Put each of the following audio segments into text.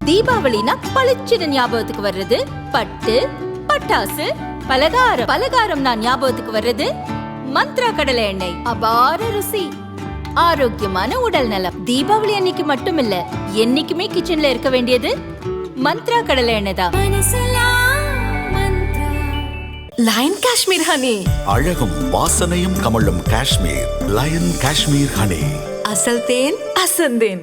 தீபாவளினா பளிச்சுன்னு ஞாபகத்துக்கு வர்றது பட்டு, பட்டாசு, பலகாரம். பலகாரம்னா ஞாபகத்துக்கு வர்றது மந்த்ரா கடலை எண்ணெய். அபார ருசி, ஆரோக்கியமான உடல் நலம். தீபாவளி அன்னைக்கு மட்டும் இல்ல, என்னைக்குமே கிச்சன்ல இருக்க வேண்டியது மந்த்ரா கடலை எண்ணெய் தான். Lion Kashmir honey. அழகும் வாசனையும் கமழும் காஷ்மீர் லயன் காஷ்மீர் ஹனி. அசல் தேன் அசந்தேன்.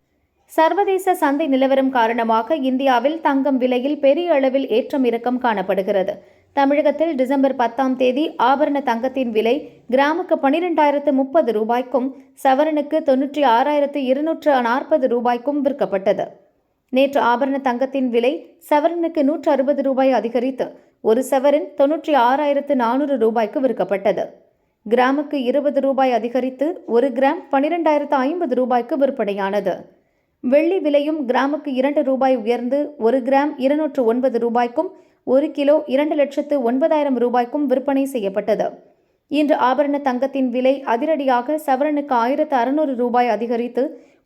சர்வதேச சந்தை நிலவரம் காரணமாக இந்தியாவில் தங்கம் விலையில் பெரிய அளவில் ஏற்றம் இறக்கம் காணப்படுகிறது. தமிழகத்தில் டிசம்பர் 10 ஆபரண தங்கத்தின் விலை கிராமுக்கு 12,030 ரூபாய்க்கும் சவரனுக்கு 96,240 ரூபாய்க்கும் விற்கப்பட்டது. நேற்று ஆபரண தங்கத்தின் விலை சவரனுக்கு 160 ரூபாய் அதிகரித்து ஒரு சவரன் 96,400 ரூபாய்க்கு விற்கப்பட்டது. கிராமுக்கு 20 ரூபாய் அதிகரித்து ஒரு கிராம் 12,050 ரூபாய்க்கு விற்பனையானது. வெள்ளி விலையும் கிராமுக்கு 2 ரூபாய் உயர்ந்து ஒரு கிராம் 209 ரூபாய்க்கும் ஒரு கிலோ 2,09,000 ரூபாய்க்கும் விற்பனை செய்யப்பட்டது. இன்று ஆபரண தங்கத்தின் விலை அதிரடியாக சவரனுக்கு 1,600 ரூபாய் அதிகரித்து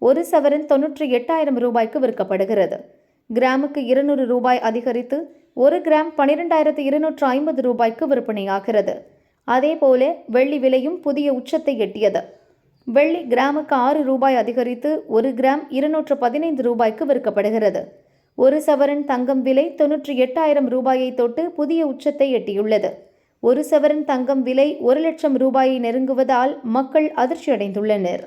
ஒரு சவரன் 98,000 ரூபாய்க்கு விற்கப்படுகிறது. கிராமுக்கு 200 ரூபாய் அதிகரித்து ஒரு கிராம் 12,250 ரூபாய்க்கு விற்பனையாகிறது. அதேபோல வெள்ளி விலையும் புதிய உச்சத்தை எட்டியது. வெள்ளி கிராமுக்கு 6 ரூபாய் அதிகரித்து ஒரு கிராம் 215 ரூபாய்க்கு விற்கப்படுகிறது. ஒரு சவரன் தங்கம் விலை 98,000 ரூபாயை தொட்டு புதிய உச்சத்தை எட்டியுள்ளது. ஒரு சவரன் தங்கம் விலை 1,00,000 ரூபாயை நெருங்குவதால் மக்கள் அதிர்ச்சியடைந்துள்ளனர்.